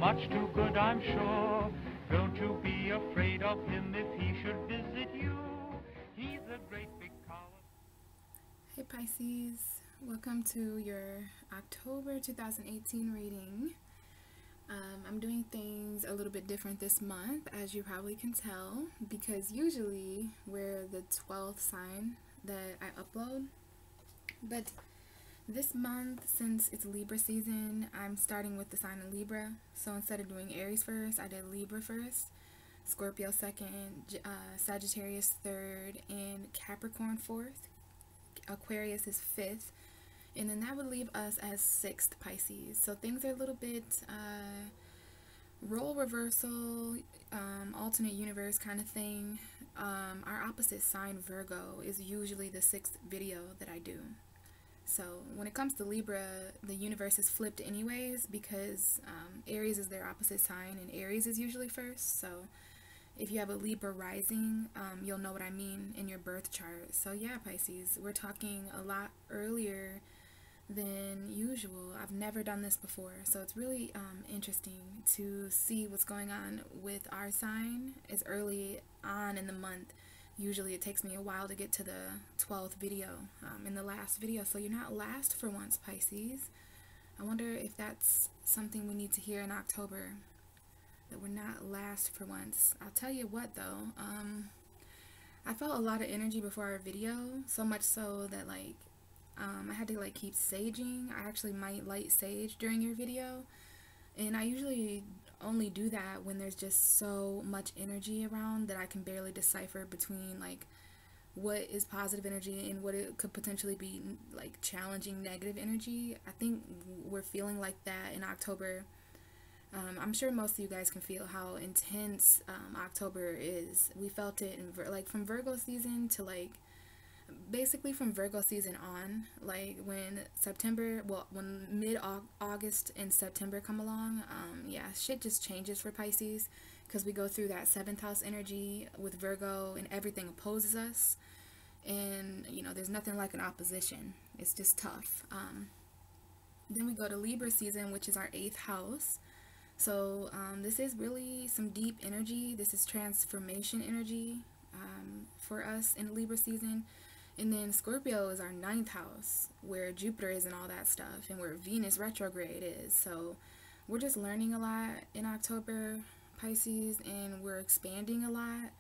much too good, I'm sure. Don't you be afraid of him if he should visit you. He's a great big collar. Hey Pisces, welcome to your October 2018 reading. I'm doing things a little bit different this month, as you probably can tell, because usually we're the 12th sign that I upload. But this month, since it's Libra season, I'm starting with the sign of Libra. So instead of doing Aries first, I did Libra first, Scorpio second, Sagittarius third, and Capricorn fourth. Aquarius is fifth. And then that would leave us as sixth Pisces. So things are a little bit role reversal, alternate universe kind of thing. Our opposite sign, Virgo, is usually the sixth video that I do. So when it comes to Libra, the universe is flipped anyways, because Aries is their opposite sign and Aries is usually first. So if you have a Libra rising, you'll know what I mean in your birth chart. So yeah, Pisces, we're talking a lot earlier than usual. I've never done this before, so it's really interesting to see what's going on with our sign as early on in the month. Usually it takes me a while to get to the 12th video, in the last video. So you're not last for once, Pisces. I wonder if that's something we need to hear in October, that we're not last for once. I'll tell you what though, I felt a lot of energy before our video, so much so that like I had to like keep saging. I actually might light sage during your video, and I usually only do that when there's just so much energy around that I can barely decipher between like what is positive energy and what it could potentially be like challenging negative energy. I think we're feeling like that in October. I'm sure most of you guys can feel how intense October is. We felt it in like from Virgo season to like basically from Virgo season on, like when September, well, when mid-August and September come along, yeah, shit just changes for Pisces, because we go through that 7th house energy with Virgo and everything opposes us, and you know, there's nothing like an opposition. It's just tough. Then we go to Libra season, which is our 8th house. So this is really some deep energy. This is transformation energy for us in Libra season. And then Scorpio is our 9th house, where Jupiter is and all that stuff, and where Venus retrograde is. So we're just learning a lot in October, Pisces, and we're expanding a lot.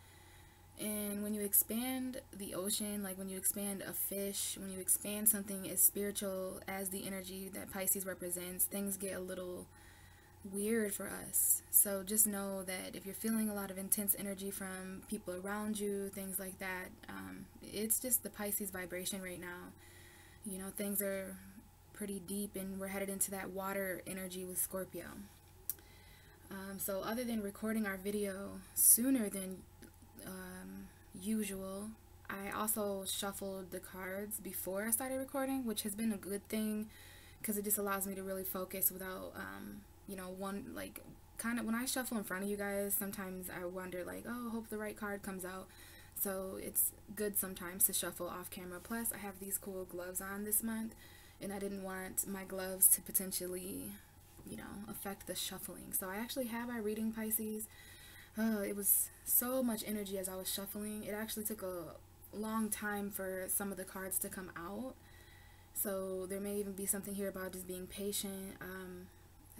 And when you expand the ocean, like when you expand a fish, when you expand something as spiritual as the energy that Pisces represents, things get a little weird for us. So just know that if you're feeling a lot of intense energy from people around you, things like that, it's just the Pisces vibration right now. You know, things are pretty deep and we're headed into that water energy with Scorpio. So other than recording our video sooner than usual, I also shuffled the cards before I started recording, which has been a good thing, because it just allows me to really focus without you know, one, like, kind of, when I shuffle in front of you guys, sometimes I wonder, like, oh, hope the right card comes out. So it's good sometimes to shuffle off camera. Plus, I have these cool gloves on this month, and I didn't want my gloves to potentially, you know, affect the shuffling. So I actually have our reading, Pisces. It was so much energy as I was shuffling. It actually took a long time for some of the cards to come out. So there may even be something here about just being patient.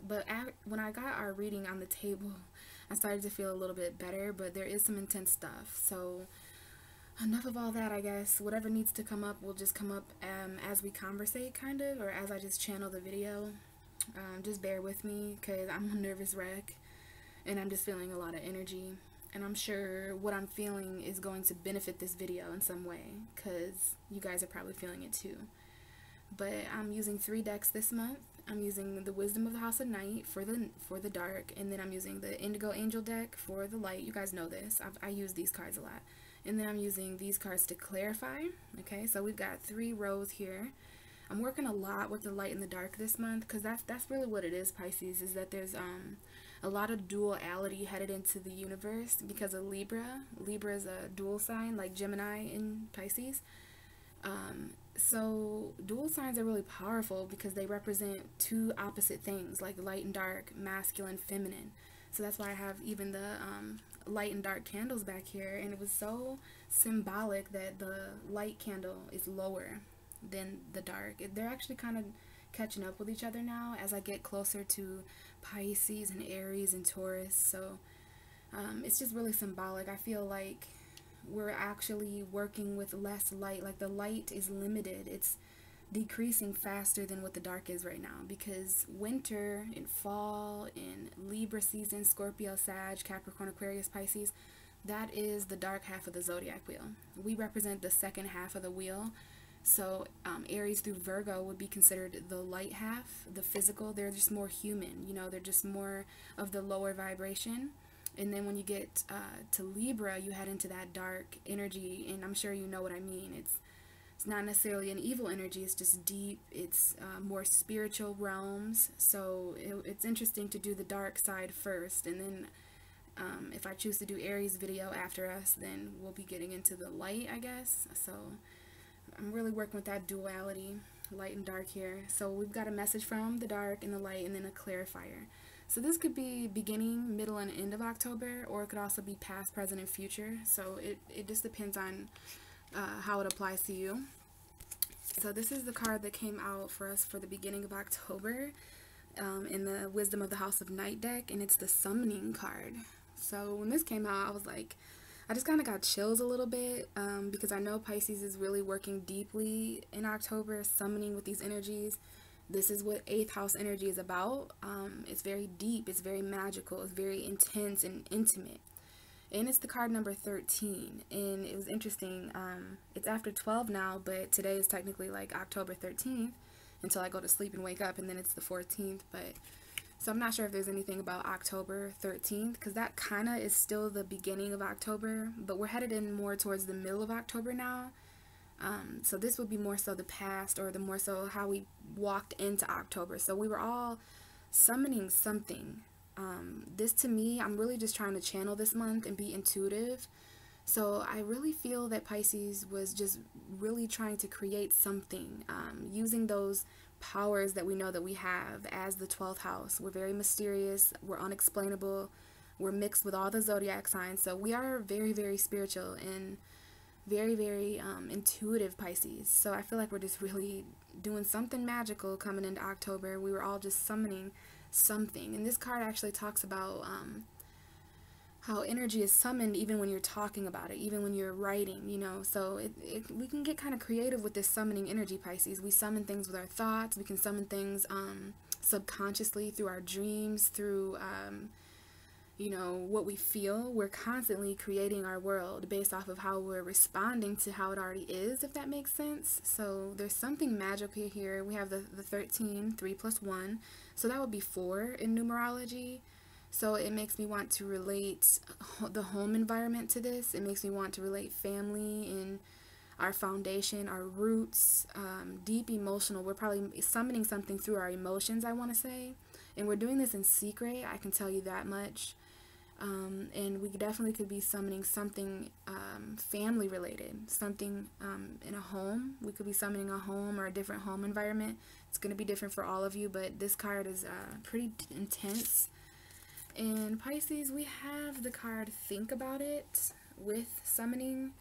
But when I got our reading on the table, I started to feel a little bit better, but there is some intense stuff. So enough of all that, I guess. Whatever needs to come up will just come up as we conversate, kind of, or as I just channel the video. Just bear with me, because I'm a nervous wreck, and I'm just feeling a lot of energy. And I'm sure what I'm feeling is going to benefit this video in some way, because you guys are probably feeling it too. But I'm using 3 decks this month. I'm using the Wisdom of the House of Night for the dark, and then I'm using the Indigo Angel deck for the light. You guys know this. I use these cards a lot. And then I'm using these cards to clarify. Okay, so we've got 3 rows here. I'm working a lot with the light and the dark this month, because that's really what it is, Pisces, is that there's a lot of duality headed into the universe because of Libra. Libra is a dual sign, like Gemini in Pisces. So dual signs are really powerful because they represent two opposite things, like light and dark, masculine, feminine. So that's why I have even the light and dark candles back here, and it was so symbolic that the light candle is lower than the dark. They're actually kind of catching up with each other now as I get closer to Pisces and Aries and Taurus. So it's just really symbolic. I feel like we're actually working with less light. Like the light is limited. It's decreasing faster than what the dark is right now, because winter and fall and Libra season, Scorpio, Sag, Capricorn, Aquarius, Pisces, that is the dark half of the zodiac wheel. We represent the second half of the wheel. So Aries through Virgo would be considered the light half, the physical. They're just more human, you know, they're just more of the lower vibration. And then when you get to Libra, you head into that dark energy, and I'm sure you know what I mean. It's not necessarily an evil energy, it's just deep, it's more spiritual realms. So it's interesting to do the dark side first, and then if I choose to do Aries video after us, then we'll be getting into the light, I guess. So I'm really working with that duality, light and dark here. So we've got a message from the dark and the light, and then a clarifier. So this could be beginning, middle, and end of October, or it could also be past, present, and future. So it just depends on how it applies to you. So this is the card that came out for us for the beginning of October in the Wisdom of the House of Night deck, and it's the Summoning card. So when this came out, I was like, I just kind of got chills a little bit because I know Pisces is really working deeply in October, summoning with these energies. This is what 8th house energy is about. It's very deep, it's very magical, it's very intense and intimate. And it's the card number 13. And it was interesting. It's after 12 now, but today is technically like October 13th until I go to sleep and wake up, and then it's the 14th. But so I'm not sure if there's anything about October 13th, because that kind of is still the beginning of October, but we're headed in more towards the middle of October now. So this would be more so the past, or the more so how we walked into October. So we were all summoning something. This to me, I'm really just trying to channel this month and be intuitive. So I really feel that Pisces was just really trying to create something, using those powers that we know that we have as the 12th house. We're very mysterious, we're unexplainable, we're mixed with all the zodiac signs. So we are very, very spiritual and very, very intuitive Pisces. So I feel like we're just really doing something magical coming into October. We were all just summoning something. And this card actually talks about how energy is summoned even when you're talking about it, even when you're writing, you know. So we can get kind of creative with this summoning energy, Pisces. We summon things with our thoughts. We can summon things subconsciously through our dreams, through you know, what we feel. We're constantly creating our world based off of how we're responding to how it already is, if that makes sense. So there's something magical here. We have the 13, 3 plus 1. So that would be 4 in numerology. So it makes me want to relate the home environment to this. It makes me want to relate family and our foundation, our roots, deep emotional. We're probably summoning something through our emotions, I want to say. And we're doing this in secret, I can tell you that much. And we definitely could be summoning something family related, something in a home. We could be summoning a home or a different home environment. It's going to be different for all of you, but this card is pretty intense. And Pisces, we have the card Think About It with summoning.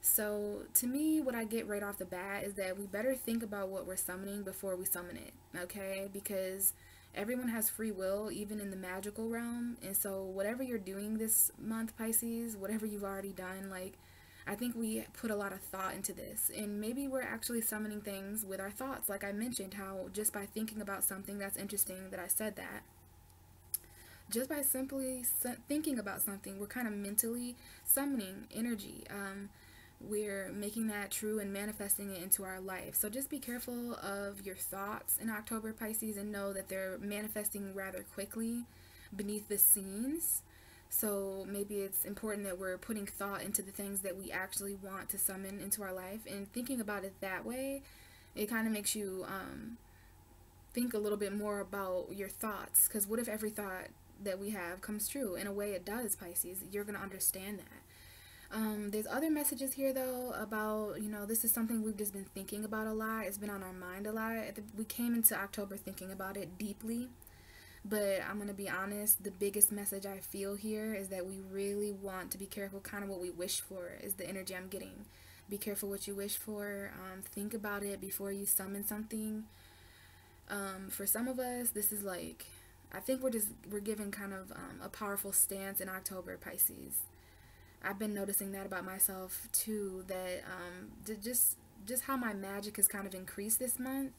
So to me, what I get right off the bat is that we better think about what we're summoning before we summon it, okay? Because everyone has free will, even in the magical realm. And so whatever you're doing this month, Pisces, whatever you've already done, like, I think we put a lot of thought into this. And maybe we're actually summoning things with our thoughts. Like I mentioned, how just by thinking about something, that's interesting that I said that. Just by simply thinking about something, we're kind of mentally summoning energy. We're making that true and manifesting it into our life. So just be careful of your thoughts in October, Pisces, and know that they're manifesting rather quickly beneath the scenes. So maybe it's important that we're putting thought into the things that we actually want to summon into our life, and thinking about it that way, it kind of makes you think a little bit more about your thoughts. Because what if every thought that we have comes true? In a way it does, Pisces. You're going to understand that. There's other messages here though about, you know, this is something we've just been thinking about a lot. It's been on our mind a lot. We came into October thinking about it deeply, but I'm going to be honest, the biggest message I feel here is that we really want to be careful kind of what we wish for is the energy I'm getting. Be careful what you wish for. Think about it before you summon something. For some of us, this is like, I think we're given kind of a powerful stance in October, Pisces. I've been noticing that about myself too, that just how my magic has kind of increased this month.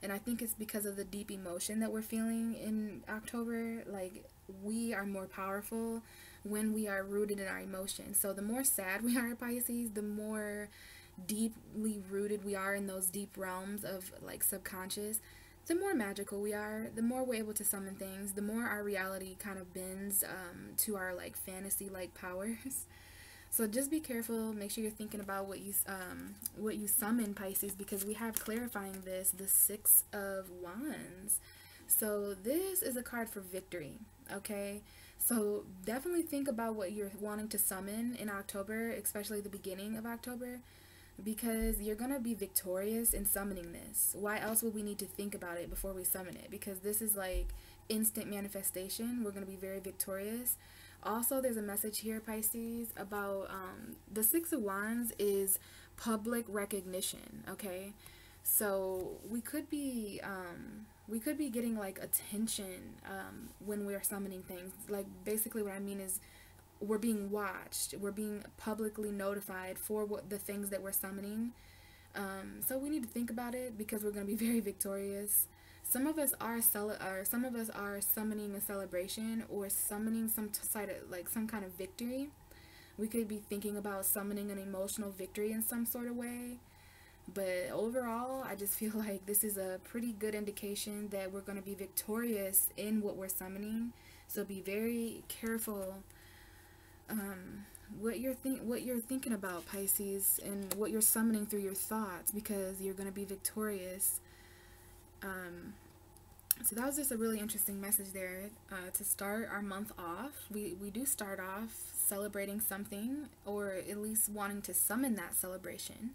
And I think it's because of the deep emotion that we're feeling in October. Like, we are more powerful when we are rooted in our emotions. So the more sad we are, Pisces, the more deeply rooted we are in those deep realms of like subconscious, the more magical we are, the more we're able to summon things, the more our reality kind of bends to our like fantasy like powers. So just be careful. Make sure you're thinking about what you summon, Pisces, because we have clarifying this, the Six of Wands. So this is a card for victory, okay? So definitely think about what you're wanting to summon in October, especially the beginning of October, because you're going to be victorious in summoning this. Why else would we need to think about it before we summon it? Because this is like instant manifestation. We're going to be very victorious. Also, there's a message here, Pisces, about the Six of Wands is public recognition, okay? So we could be getting like attention when we're summoning things. Like, basically what I mean is we're being watched. We're being publicly notified for what the things that we're summoning. So we need to think about it because we're going to be very victorious. Some of us are summoning a celebration or summoning some kind of victory. We could be thinking about summoning an emotional victory in some sort of way. But overall, I just feel like this is a pretty good indication that we're going to be victorious in what we're summoning. So be very careful what you're thinking about, Pisces, and what you're summoning through your thoughts, because you're going to be victorious. So that was just a really interesting message there to start our month off. We do start off celebrating something, or at least wanting to summon that celebration.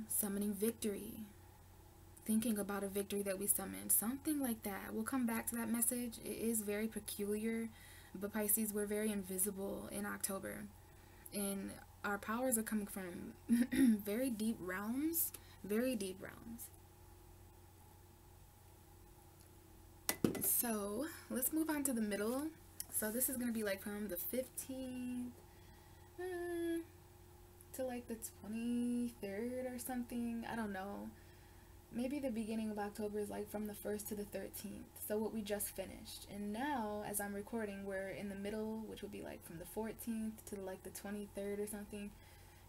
Summoning victory. Thinking about a victory that we summoned. Something like that. We'll come back to that message. It is very peculiar, but Pisces, we're very invisible in October. And our powers are coming from very deep realms. Very deep realms. So let's move on to the middle. So this is going to be like from the 15th to like the 23rd or something. I don't know. Maybe the beginning of October is like from the 1st to the 13th. So what we just finished. And now, as I'm recording, we're in the middle, which would be like from the 14th to like the 23rd or something.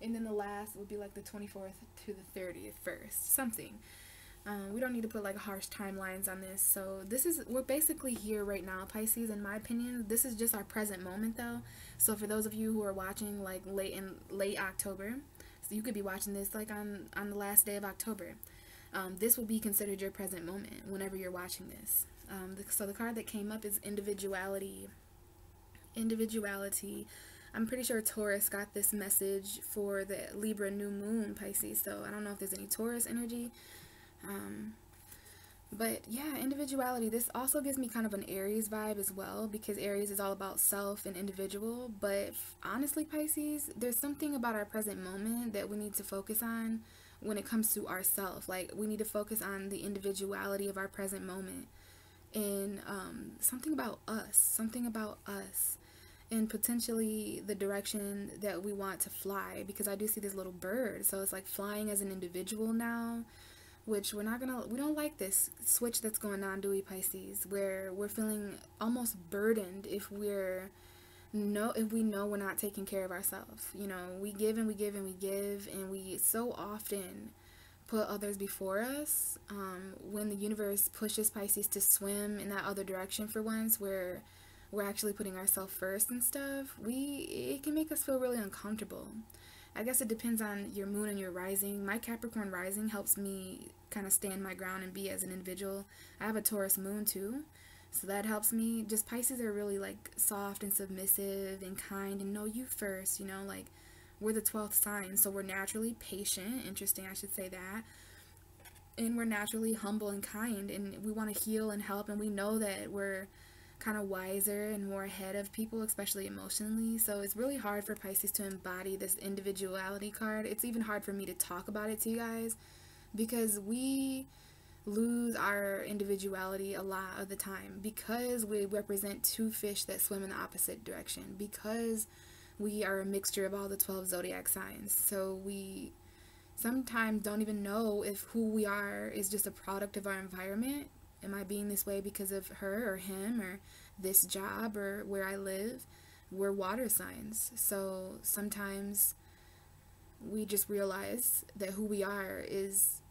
And then the last would be like the 24th to the 30th first. Something. We don't need to put like harsh timelines on this. So we're basically here right now, Pisces, in my opinion. This is just our present moment though. So for those of you who are watching like late October, so you could be watching this like on the last day of October. This will be considered your present moment whenever you're watching this. So the card that came up is Individuality. Individuality. I'm pretty sure Taurus got this message for the Libra new moon, Pisces. So I don't know if there's any Taurus energy. But yeah, individuality. This also gives me kind of an Aries vibe as well, because Aries is all about self and individual. But honestly, Pisces, there's something about our present moment that we need to focus on when it comes to ourself. Like, we need to focus on the individuality of our present moment, and something about us, and potentially the direction that we want to fly, because I do see this little bird. So it's like flying as an individual now, which we don't like this switch that's going on, do we, Pisces, where we're feeling almost burdened if we know we're not taking care of ourselves. You know, we give and we give and we give, and we so often put others before us. When the universe pushes Pisces to swim in that other direction for once, where we're actually putting ourselves first and stuff, it can make us feel really uncomfortable. I guess it depends on your moon and your rising. My Capricorn rising helps me kind of stand my ground and be as an individual. I have a Taurus moon too, So that helps me. Just Pisces are really like soft and submissive and kind and know you first, you know, like we're the 12th sign, so we're naturally patient. Interesting, I should say that. And we're naturally humble and kind, and we want to heal and help, and we know that we're kind of wiser and more ahead of people, especially emotionally. So it's really hard for Pisces to embody this individuality card. It's even hard for me to talk about it to you guys because we lose our individuality a lot of the time because we represent two fish that swim in the opposite direction, because we are a mixture of all the 12 zodiac signs. So we sometimes don't even know if who we are is just a product of our environment. Am I being this way because of her or him or this job or where I live? We're water signs. So sometimes we just realize that who we are is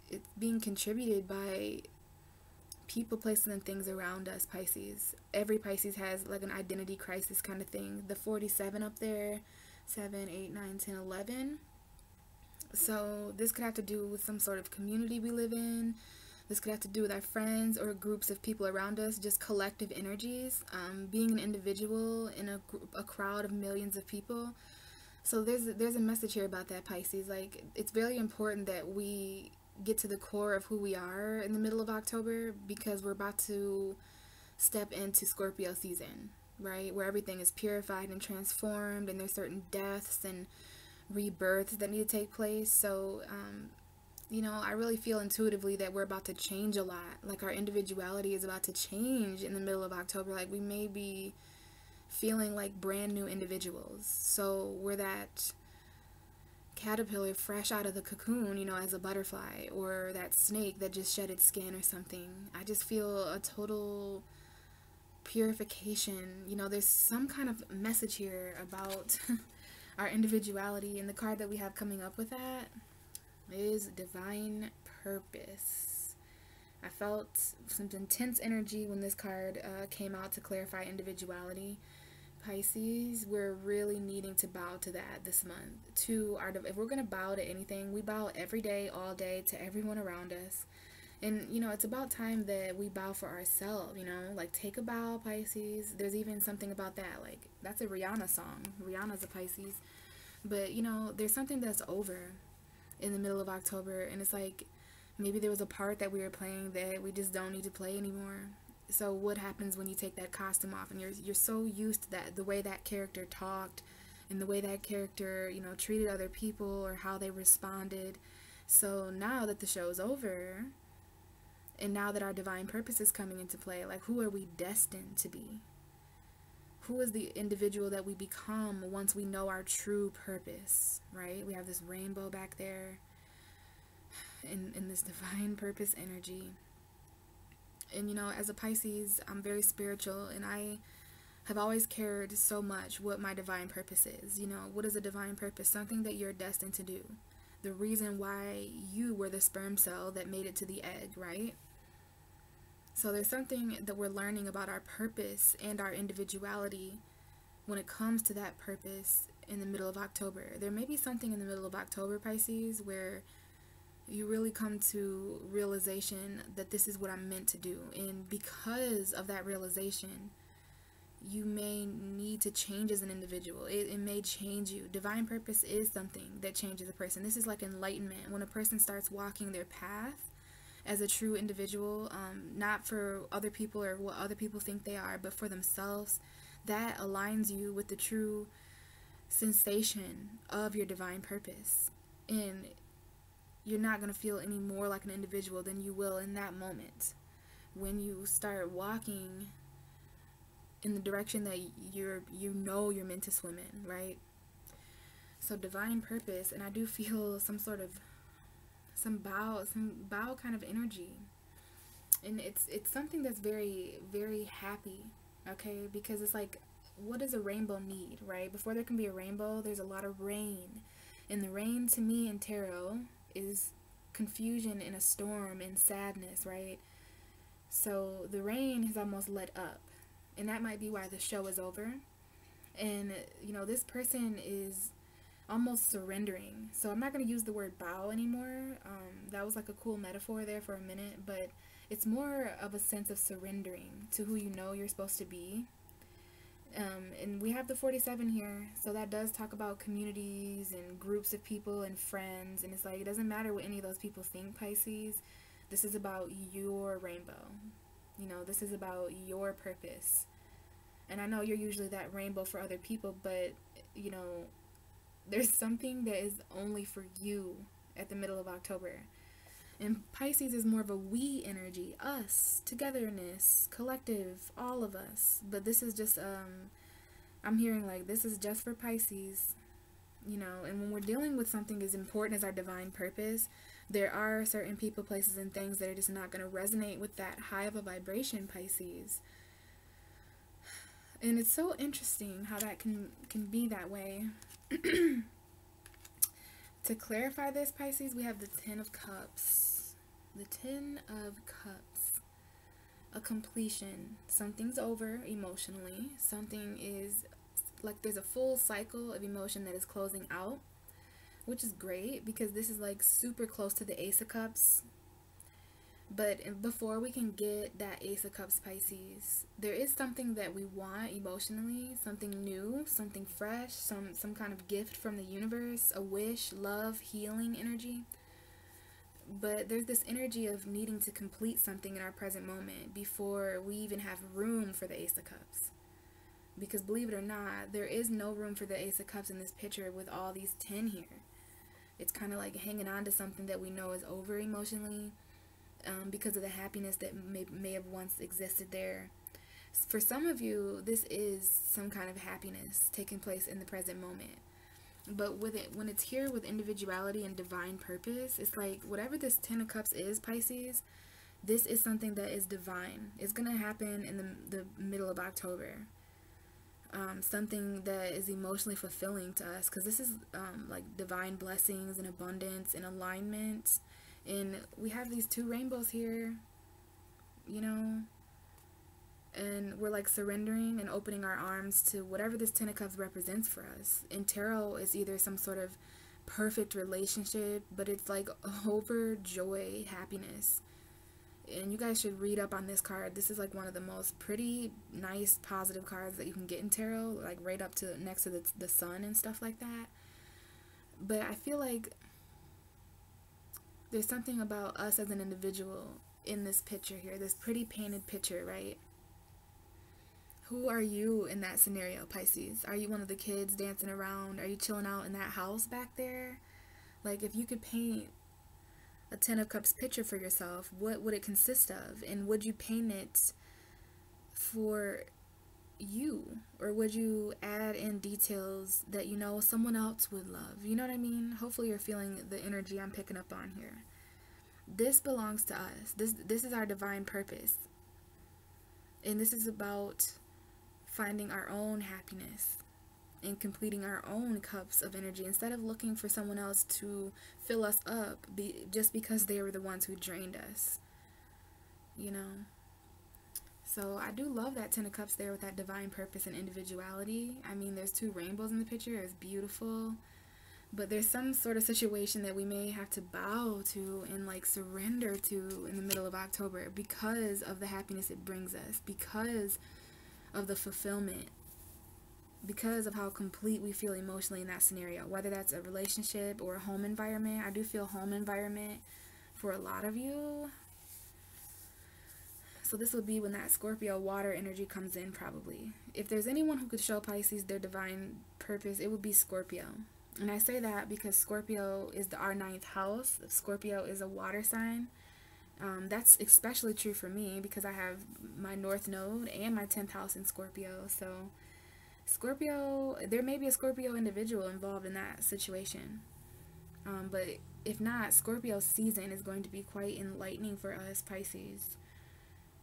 it's being contributed by people, places, and things around us, Pisces. Every Pisces has like an identity crisis kind of thing. The 47 up there, 7, 8, 9, 10, 11. So this could have to do with some sort of community we live in. This could have to do with our friends or groups of people around us, just collective energies, being an individual in a crowd of millions of people. So there's a message here about that, Pisces. Like, it's very important that we get to the core of who we are in the middle of October, because we're about to step into Scorpio season, right? Where everything is purified and transformed, and there's certain deaths and rebirths that need to take place. So, you know, I really feel intuitively that we're about to change a lot. Like, our individuality is about to change in the middle of October. Like, we may be feeling like brand new individuals. So we're that caterpillar fresh out of the cocoon, you know, as a butterfly, or that snake that just shed its skin or something. I just feel a total purification. You know, there's some kind of message here about our individuality, and the card that we have coming up with that is divine purpose. I felt some intense energy when this card came out to clarify individuality. Pisces, we're really needing to bow to that this month. To our, if we're going to bow to anything, we bow every day, all day, to everyone around us. And, you know, it's about time that we bow for ourselves, you know, like, take a bow, Pisces. There's even something about that, like, that's a Rihanna song. Rihanna's a Pisces. But, you know, there's something that's over in the middle of October, and it's like, maybe there was a part that we were playing that we just don't need to play anymore. So what happens when you take that costume off and you're so used to that, the way that character talked and the way that character, you know, treated other people or how they responded. So now that the show's over, and now that our divine purpose is coming into play, like, who are we destined to be? Who is the individual that we become once we know our true purpose, right? We have this rainbow back there in this divine purpose energy. And, you know, as a Pisces, I'm very spiritual, and I have always cared so much what my divine purpose is. You know, what is a divine purpose? Something that you're destined to do. The reason why you were the sperm cell that made it to the egg, right? So there's something that we're learning about our purpose and our individuality when it comes to that purpose in the middle of October. There may be something in the middle of October, Pisces, where you really come to realization that this is what I'm meant to do. And because of that realization, you may need to change as an individual. It may change you. Divine purpose is something that changes a person. This is like enlightenment. When a person starts walking their path as a true individual, not for other people or what other people think they are, but for themselves, that aligns you with the true sensation of your divine purpose. And you're not going to feel any more like an individual than you will in that moment when you start walking in the direction that you're meant to swim in, right? So divine purpose, and I do feel some bow kind of energy, and it's something that's very, very happy, okay? Because it's like, what does a rainbow need, right? Before there can be a rainbow, there's a lot of rain, and the rain to me in tarot is confusion and a storm and sadness, right? So the rain has almost let up, and that might be why the show is over. And, you know, this person is almost surrendering. So I'm not going to use the word bow anymore. That was like a cool metaphor there for a minute, but It's more of a sense of surrendering to who you know you're supposed to be. And we have the 47 here, so that does talk about communities and groups of people and friends, and it's like, it doesn't matter what any of those people think, Pisces. This is about your rainbow. You know, this is about your purpose. And I know you're usually that rainbow for other people, but, you know, there's something that is only for you at the middle of October. And Pisces is more of a we energy, us, togetherness, collective, all of us. But this is just, I'm hearing like, this is just for Pisces, you know. And when we're dealing with something as important as our divine purpose, there are certain people, places, and things that are just not going to resonate with that high of a vibration, Pisces. And it's so interesting how that can be that way. To clarify this, Pisces, we have the Ten of Cups. The Ten of Cups. A completion. Something's over emotionally. Something is, like, there's a full cycle of emotion that is closing out, which is great because this is like super close to the Ace of Cups. But before we can get that Ace of Cups, Pisces, there is something that we want emotionally, something new, something fresh, some kind of gift from the universe, a wish, love, healing energy. But there's this energy of needing to complete something in our present moment before we even have room for the Ace of Cups. Because believe it or not, there is no room for the Ace of Cups in this picture with all these 10 here. It's kind of like hanging on to something that we know is over emotionally. Because of the happiness that may have once existed there. For some of you, this is some kind of happiness taking place in the present moment. But with it, when it's here with individuality and divine purpose, it's like whatever this Ten of Cups is, Pisces, this is something that is divine. It's going to happen in the middle of October. Something that is emotionally fulfilling to us, because this is like divine blessings and abundance and alignment. And we have these two rainbows here, you know, and we're like surrendering and opening our arms to whatever this Ten of Cups represents for us. In tarot, it's either some sort of perfect relationship, but it's like overjoy happiness. And you guys should read up on this card. This is like one of the most pretty, nice, positive cards that you can get in tarot, like right up to next to the sun and stuff like that. But I feel like there's something about us as an individual in this picture here, this pretty painted picture, right? Who are you in that scenario, Pisces? Are you one of the kids dancing around? Are you chilling out in that house back there? Like, if you could paint a Ten of Cups picture for yourself, what would it consist of? And would you paint it for you? Or would you add in details that you know someone else would love? You know what I mean? Hopefully you're feeling the energy I'm picking up on here. This belongs to us. This is our divine purpose. And this is about finding our own happiness and completing our own cups of energy instead of looking for someone else to fill us up just because they were the ones who drained us. You know? So I do love that Ten of Cups there with that divine purpose and individuality. I mean, there's two rainbows in the picture. It's beautiful. But there's some sort of situation that we may have to bow to and like surrender to in the middle of October because of the happiness it brings us, because of the fulfillment, because of how complete we feel emotionally in that scenario, whether that's a relationship or a home environment. I do feel home environment for a lot of you. So this would be when that Scorpio water energy comes in, probably. If there's anyone who could show Pisces their divine purpose, it would be Scorpio. And I say that because Scorpio is our 9th house. Scorpio is a water sign. That's especially true for me because I have my North Node and my 10th house in Scorpio. So Scorpio, there may be a Scorpio individual involved in that situation. But if not, Scorpio season is going to be quite enlightening for us, Pisces.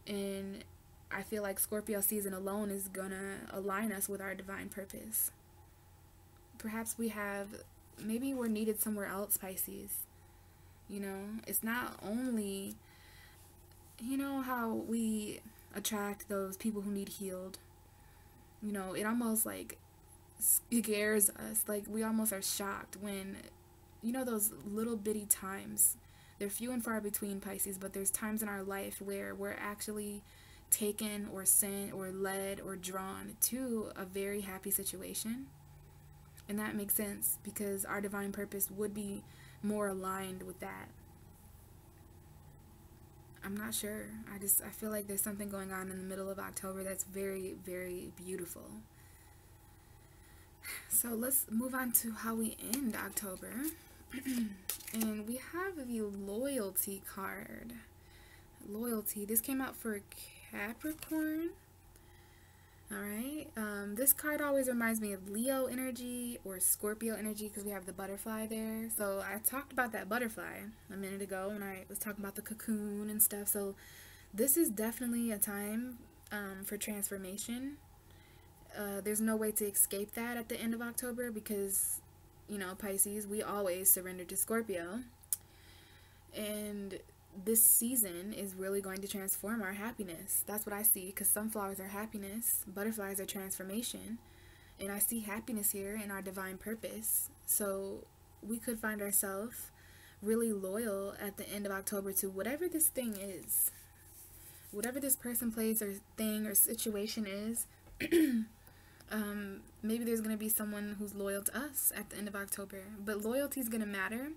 And I feel like Scorpio season alone is gonna align us with our divine purpose. Perhaps maybe we're needed somewhere else, Pisces. You know, it's not only, you know, how we attract those people who need healed. You know, it almost like scares us. Like we almost are shocked when, you know, those little bitty times They're few and far between, Pisces, but there's times in our life where we're actually taken or sent or led or drawn to a very happy situation. And that makes sense because our divine purpose would be more aligned with that. I'm not sure. I feel like there's something going on in the middle of October that's very, very beautiful. So let's move on to how we end October. And we have the loyalty card. Loyalty. This came out for Capricorn. Alright. This card always reminds me of Leo energy or Scorpio energy because we have the butterfly there. So I talked about that butterfly a minute ago when I was talking about the cocoon and stuff. So this is definitely a time for transformation. There's no way to escape that at the end of October because, you know, Pisces, we always surrender to Scorpio. And this season is really going to transform our happiness. That's what I see, because sunflowers are happiness, butterflies are transformation, and I see happiness here in our divine purpose. So we could find ourselves really loyal at the end of October to whatever this thing is, whatever this person, place, or thing or situation is. Maybe there's going to be someone who's loyal to us at the end of October, but loyalty is going to matter.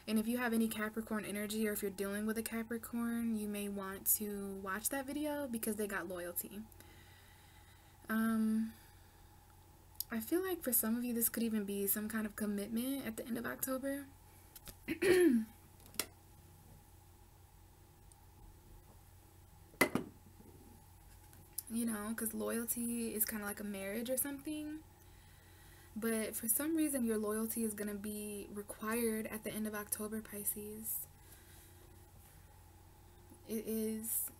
And if you have any Capricorn energy, or if you're dealing with a Capricorn, you may want to watch that video because they got loyalty. I feel like for some of you, this could even be some kind of commitment at the end of October. You know, because loyalty is kind of like a marriage or something. But for some reason, your loyalty is going to be required at the end of October, Pisces. It is.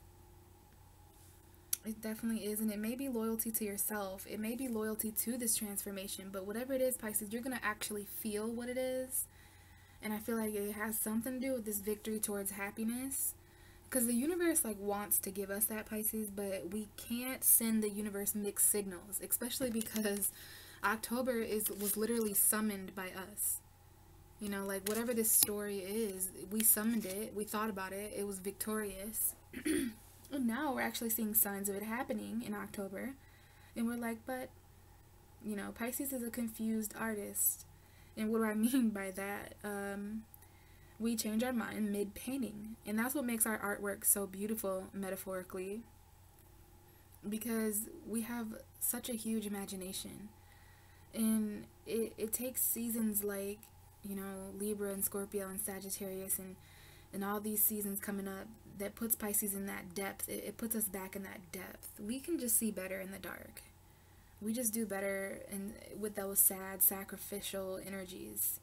It definitely is. And it may be loyalty to yourself. It may be loyalty to this transformation. But whatever it is, Pisces, you're going to actually feel what it is. And I feel like it has something to do with this victory towards happiness. Because the universe, like, wants to give us that, Pisces. But we can't send the universe mixed signals. Especially because October was literally summoned by us. You know, like, whatever this story is, we summoned it, we thought about it, it was victorious. And now we're actually seeing signs of it happening in October. And we're like, but, you know, Pisces is a confused artist. And what do I mean by that? We change our mind mid-painting. And that's what makes our artwork so beautiful, metaphorically. Because we have such a huge imagination. And it takes seasons like, you know, Libra and Scorpio and Sagittarius and all these seasons coming up that puts Pisces in that depth. It puts us back in that depth. We can just see better in the dark. We just do better with those sad, sacrificial energies.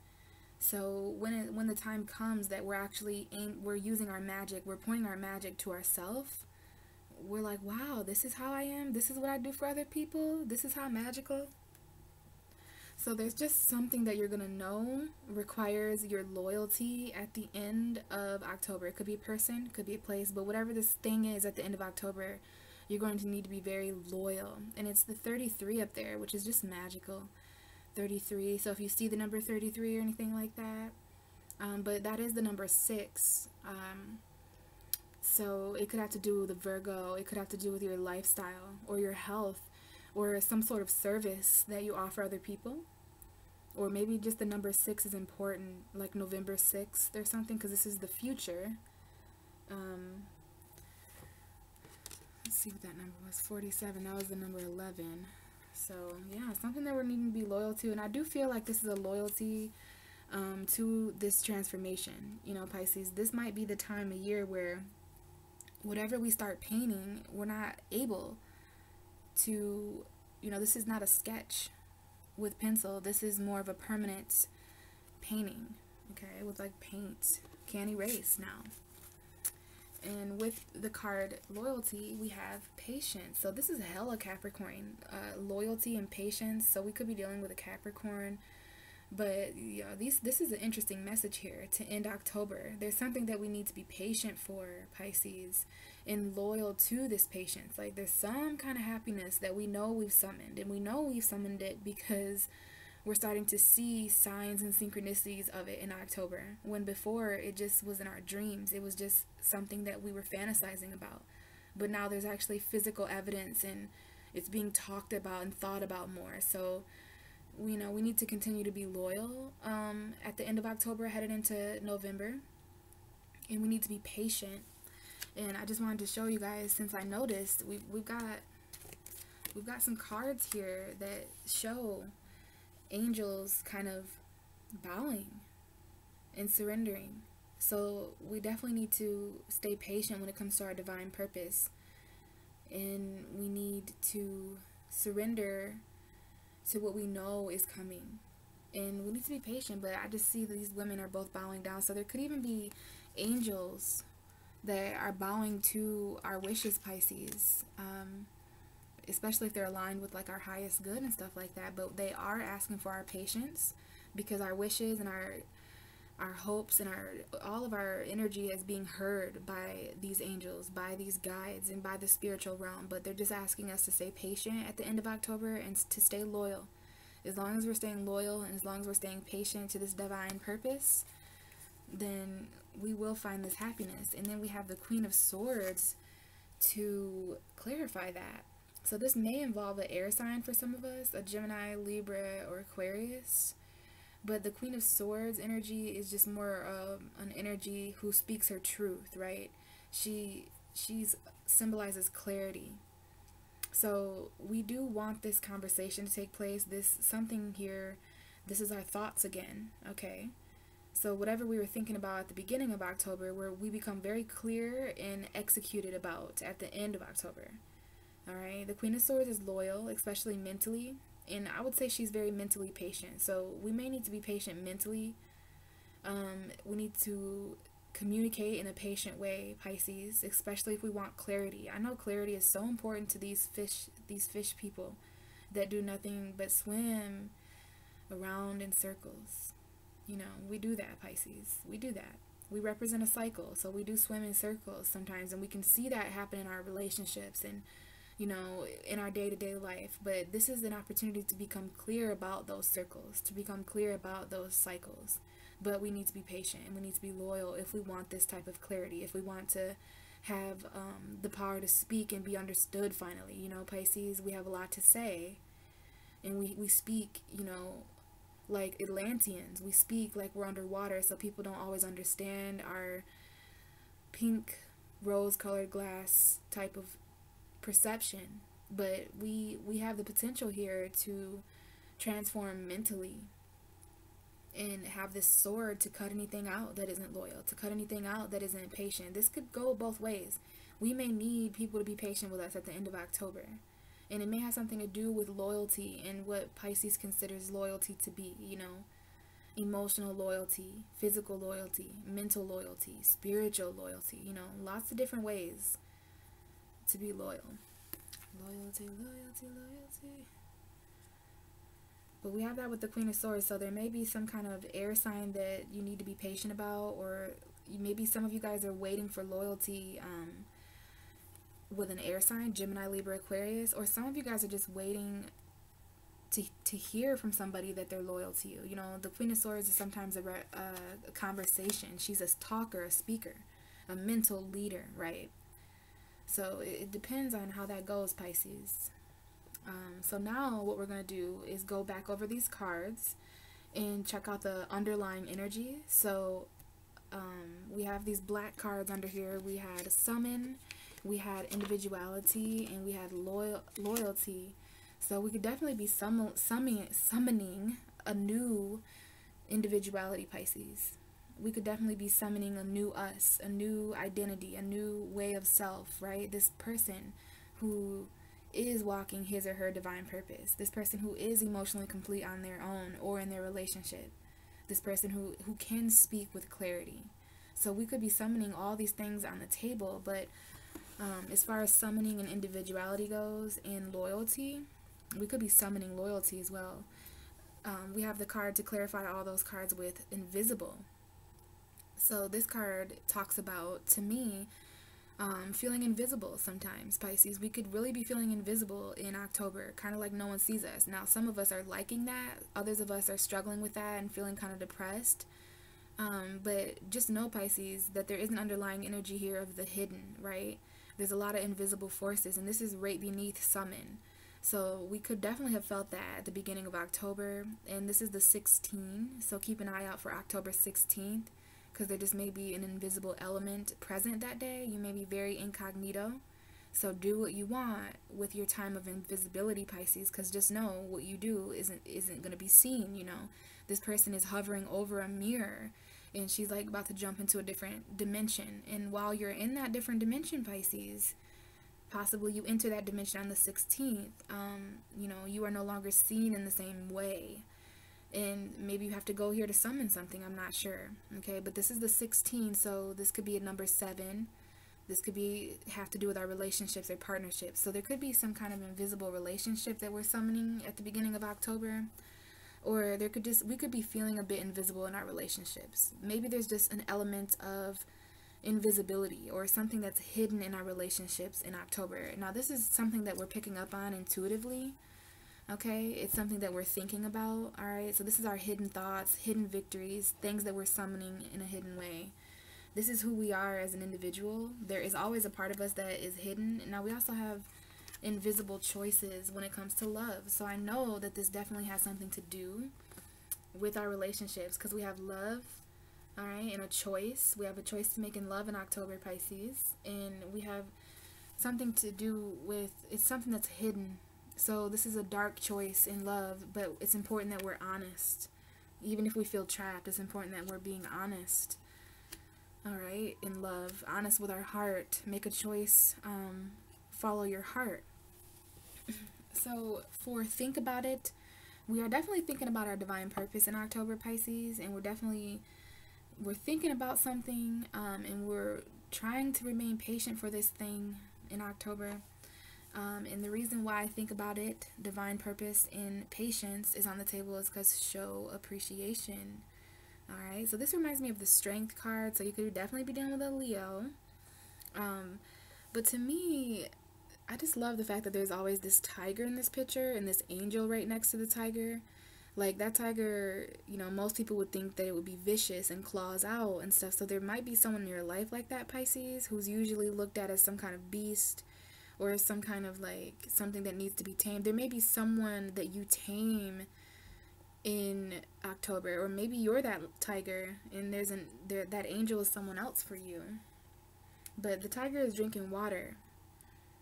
So when the time comes that we're using our magic, we're pointing our magic to ourselves, we're like, wow, this is how I am. This is what I do for other people. This is how magical. So there's just something that you're going to know requires your loyalty at the end of October. It could be a person, could be a place, but whatever this thing is at the end of October, you're going to need to be very loyal. And it's the 33 up there, which is just magical. 33. So if you see the number 33 or anything like that, but that is the number 6. So it could have to do with the Virgo. It could have to do with your lifestyle or your health, or some sort of service that you offer other people. Or maybe just the number 6 is important, like November 6th or something, because this is the future. Let's see what that number was. 47. That was the number 11. So yeah, something that we're needing to be loyal to. And I do feel like this is a loyalty to this transformation. You know, Pisces, this might be the time of year where whatever we start painting, we're not able to, you know, this is not a sketch with pencil. This is more of a permanent painting, okay, with like paint. Can't erase now. And with the card loyalty, we have patience. So this is hella Capricorn, loyalty and patience. So we could be dealing with a Capricorn. But yeah, this is an interesting message here to end October. There's something that we need to be patient for, Pisces, and loyal to this patience. Like, there's some kind of happiness that we know we've summoned, and we know we've summoned it because we're starting to see signs and synchronicities of it in October, when before it just was in our dreams. It was just something that we were fantasizing about. But now there's actually physical evidence, and it's being talked about and thought about more. So, we need to continue to be loyal at the end of October, headed into November. And we need to be patient. And I just wanted to show you guys, since I noticed, we've got some cards here that show angels kind of bowing and surrendering. So we definitely need to stay patient when it comes to our divine purpose, and we need to surrender to what we know is coming, and we need to be patient. But I just see these women are both bowing down, so there could even be angels that are bowing to our wishes, Pisces, especially if they're aligned with like our highest good and stuff like that. But they are asking for our patience, because our wishes and our hopes and all of our energy is being heard by these angels, by these guides, and by the spiritual realm. But they're just asking us to stay patient at the end of October and to stay loyal. As long as we're staying loyal and as long as we're staying patient to this divine purpose, then we will find this happiness. And then we have the Queen of Swords to clarify that. So this may involve an air sign for some of us, a Gemini, Libra, or Aquarius. But the Queen of Swords energy is just more of an energy who speaks her truth, right? She's symbolizes clarity. So we do want this conversation to take place. This something here, this is our thoughts again, okay? So whatever we were thinking about at the beginning of October, where we become very clear and executed about at the end of October. All right, the Queen of Swords is loyal, especially mentally, and I would say she's very mentally patient. So we may need to be patient mentally. We need to communicate in a patient way, Pisces, especially if we want clarity. I know clarity is so important to these fish people that do nothing but swim around in circles. We do that, Pisces. We do that. We represent a cycle, so we do swim in circles sometimes, and we can see that happen in our relationships and in our day-to-day life. But this is an opportunity to become clear about those circles, to become clear about those cycles. But we need to be patient, and we need to be loyal if we want this type of clarity, if we want to have the power to speak and be understood finally. Pisces, we have a lot to say, and we speak, like Atlanteans. We speak like we're underwater, so people don't always understand our pink rose-colored glass type of perception. But we have the potential here to transform mentally and have this sword to cut anything out that isn't loyal, to cut anything out that isn't patient. This could go both ways. We may need people to be patient with us at the end of October, and it may have something to do with loyalty and what Pisces considers loyalty to be. Emotional loyalty, physical loyalty, mental loyalty, spiritual loyalty, lots of different ways to be loyal. Loyalty. But we have that with the Queen of Swords, so there may be some kind of air sign that you need to be patient about, or maybe some of you guys are waiting for loyalty with an air sign, Gemini, Libra, Aquarius, or some of you guys are just waiting to hear from somebody that they're loyal to you. The Queen of Swords is sometimes a conversation. She's a talker, a speaker, a mental leader, right? So it depends on how that goes, Pisces. So now what we're going to do is go back over these cards and check out the underlying energy. So we have these black cards under here. We had summon, we had individuality, and we had loyalty. So we could definitely be summoning a new individuality, Pisces. We could definitely be summoning a new us, a new identity, a new way of self, right? This person who is walking his or her divine purpose. This person who is emotionally complete on their own or in their relationship. This person who can speak with clarity. So we could be summoning all these things on the table, but as far as summoning and individuality goes and loyalty, we could be summoning loyalty as well. We have the card to clarify all those cards with invisible. So this card talks about, to me, Feeling invisible sometimes, Pisces. We could really be feeling invisible in October, kind of like no one sees us. Now, some of us are liking that. Others of us are struggling with that and feeling kind of depressed. But just know, Pisces, that there is an underlying energy here of the hidden, right? There's a lot of invisible forces, and this is right beneath summon. So we could definitely have felt that at the beginning of October, and this is the 16th, so keep an eye out for October 16th, because there just may be an invisible element present that day. You may be very incognito, so do what you want with your time of invisibility, Pisces, because just know what you do isn't going to be seen, you know. This person is hovering over a mirror, and she's like about to jump into a different dimension, and while you're in that different dimension, Pisces, possibly you enter that dimension on the 16th, you know, you are no longer seen in the same way. And maybe you have to go here to summon something, I'm not sure. Okay, but this is the 16th, so this could be a number 7. This could have to do with our relationships or partnerships. So there could be some kind of invisible relationship that we're summoning at the beginning of October. Or we could be feeling a bit invisible in our relationships. Maybe there's just an element of invisibility or something that's hidden in our relationships in October. Now, this is something that we're picking up on intuitively, okay? It's something that we're thinking about, all right? So this is our hidden thoughts, hidden victories, things that we're summoning in a hidden way. This is who we are as an individual. There is always a part of us that is hidden. Now, we also have invisible choices when it comes to love. So I know that this definitely has something to do with our relationships, because we have love, all right, and a choice. We have a choice to make in love in October, Pisces, and we have something to do with, it's something that's hidden. So this is a dark choice in love, but it's important that we're honest. Even if we feel trapped, it's important that we're being honest, all right, in love, honest with our heart. Make a choice, follow your heart. So for think about it, we are definitely thinking about our divine purpose in October, Pisces, and we're thinking about something, and we're trying to remain patient for this thing in October. And the reason why I think about it, divine purpose and patience, is on the table is because show appreciation. All right, so this reminds me of the Strength card, so you could definitely be dealing with a Leo. But to me, I just love the fact that there's always this tiger in this picture and this angel right next to the tiger. Like, that tiger, you know, most people would think that it would be vicious and claws out and stuff. So there might be someone in your life like that, Pisces, who's usually looked at as some kind of beast or some kind of, like, something that needs to be tamed. There may be someone that you tame in October, or maybe you're that tiger and that angel is someone else for you. But the tiger is drinking water,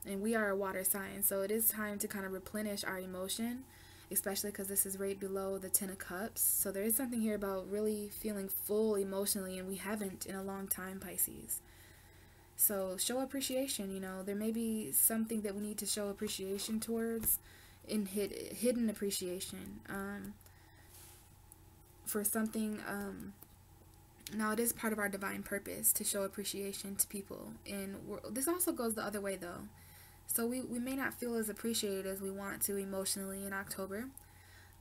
and we are a water sign, so it is time to kind of replenish our emotion, especially because this is right below the 10 of Cups. So there is something here about really feeling full emotionally, and we haven't in a long time, Pisces. So show appreciation, you know. There may be something that we need to show appreciation towards, in hidden appreciation, for something. Now, it is part of our divine purpose to show appreciation to people, and this also goes the other way, though. So we may not feel as appreciated as we want to emotionally in October,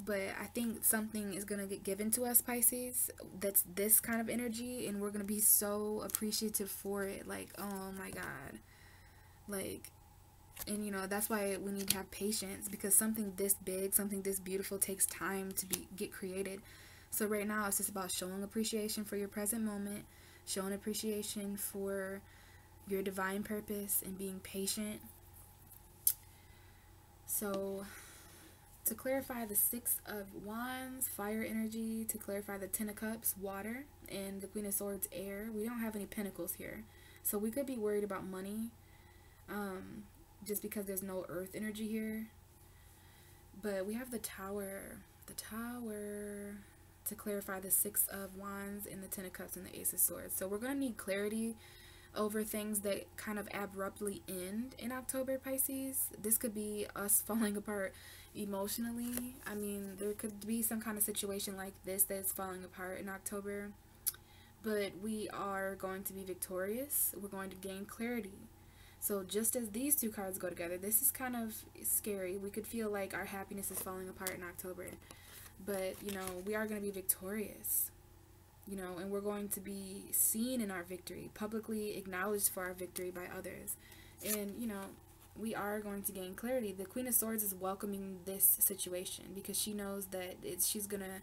but I think something is going to get given to us, Pisces, that's this kind of energy, and we're going to be so appreciative for it. Like, oh my God. Like, and you know, that's why we need to have patience, because something this big, something this beautiful takes time to get created. So right now, it's just about showing appreciation for your present moment, showing appreciation for your divine purpose, and being patient. So, to clarify the 6 of Wands, fire energy. To clarify the 10 of Cups, water. And the Queen of Swords, air. We don't have any pentacles here. So we could be worried about money, just because there's no earth energy here. But we have the Tower. The Tower, to clarify the 6 of Wands and the 10 of Cups and the Ace of Swords. So we're going to need clarity over things that kind of abruptly end in October, Pisces. This could be us falling apart emotionally. I mean, there could be some kind of situation like this that's falling apart in October, but we are going to be victorious. We're going to gain clarity. So just as these two cards go together, this is kind of scary. We could feel like our happiness is falling apart in October, but you know, we are going to be victorious. you know, and we're going to be seen in our victory, publicly acknowledged for our victory by others. And, you know, we are going to gain clarity. The Queen of Swords is welcoming this situation because she knows that she's going to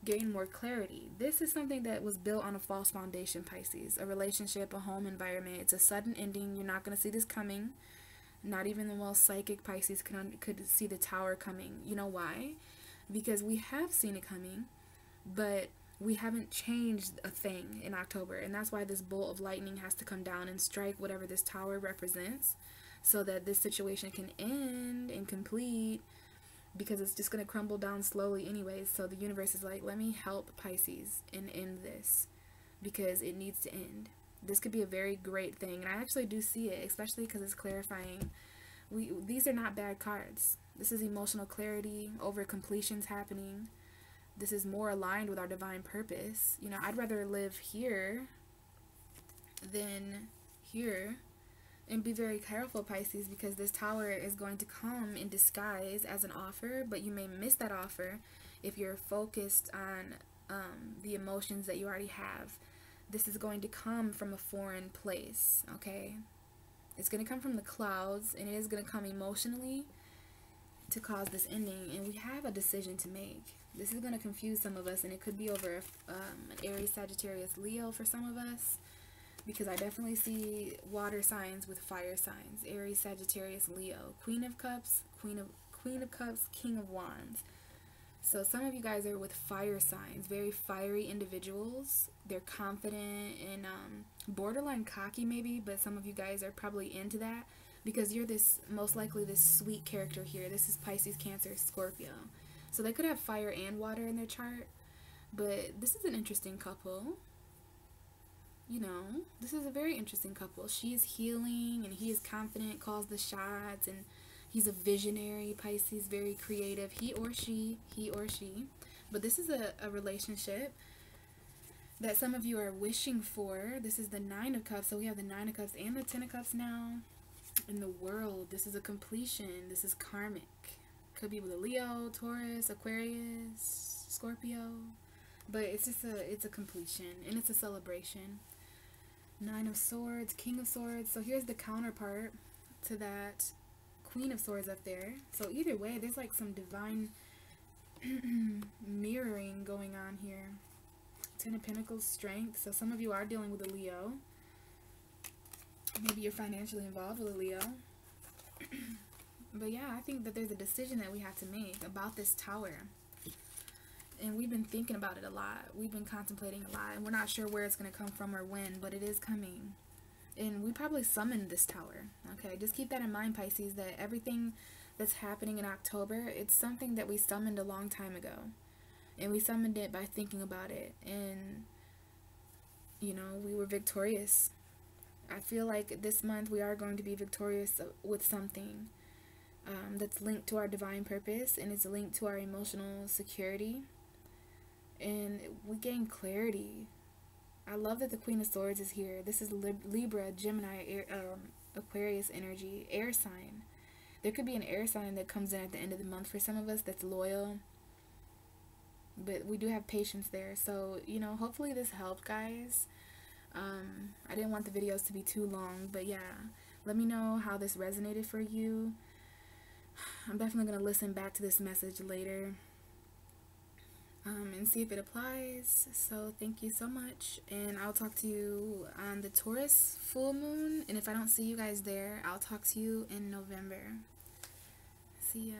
gain more clarity. This is something that was built on a false foundation, Pisces. A relationship, a home environment. It's a sudden ending. You're not going to see this coming. Not even the most psychic Pisces could see the Tower coming. You know why? Because we have seen it coming, but we haven't changed a thing in October. And that's why this bolt of lightning has to come down and strike whatever this Tower represents, so that this situation can end and complete, because it's just going to crumble down slowly anyways. So the universe is like, let me help Pisces and end this, because it needs to end. This could be a very great thing, and I actually do see it, especially because it's clarifying. These are not bad cards. This is emotional clarity over completions happening. This is more aligned with our divine purpose. You know, I'd rather live here than here. And be very careful, Pisces, because this Tower is going to come in disguise as an offer, but you may miss that offer if you're focused on the emotions that you already have. This is going to come from a foreign place, okay? It's going to come from the clouds, and it is going to come emotionally to cause this ending, and we have a decision to make. This is going to confuse some of us, and it could be over an Aries, Sagittarius, Leo for some of us. Because I definitely see water signs with fire signs. Aries, Sagittarius, Leo. Queen of Cups, Queen of Cups, King of Wands. So some of you guys are with fire signs. Very fiery individuals. They're confident and borderline cocky maybe. But some of you guys are probably into that. Because you're most likely this sweet character here. This is Pisces, Cancer, Scorpio. So they could have fire and water in their chart. But this is an interesting couple. You know, this is a very interesting couple. She is healing and he is confident, calls the shots, and he's a visionary, Pisces, very creative. He or she. But this is a relationship that some of you are wishing for. This is the Nine of Cups. So we have the Nine of Cups and the Ten of Cups now. In the world, this is a completion. This is karmic. Could be with a Leo, Taurus, Aquarius, Scorpio. But it's just it's a completion and it's a celebration. Nine of Swords, King of Swords. So here's the counterpart to that Queen of Swords up there. So either way, there's like some divine mirroring going on here. Ten of Pentacles, Strength. So some of you are dealing with a Leo. Maybe you're financially involved with a Leo. But yeah, I think that there's a decision that we have to make about this Tower. And we've been thinking about it a lot. We've been contemplating a lot. And we're not sure where it's going to come from or when, but it is coming. And we probably summoned this Tower. Okay, just keep that in mind, Pisces, that everything that's happening in October, it's something that we summoned a long time ago. And we summoned it by thinking about it. And, you know, we were victorious. I feel like this month we are going to be victorious with something that's linked to our divine purpose. And it's linked to our emotional security. And we gain clarity. I love that the Queen of Swords is here. This is Libra, Gemini, Aquarius energy, air sign. There could be an air sign that comes in at the end of the month for some of us that's loyal. But we do have patience there. So, you know, hopefully this helped, guys. I didn't want the videos to be too long. But yeah, let me know how this resonated for you. I'm definitely going to listen back to this message later. And see if it applies. So thank you so much, and I'll talk to you on the Taurus full moon, and if I don't see you guys there, I'll talk to you in November. See ya.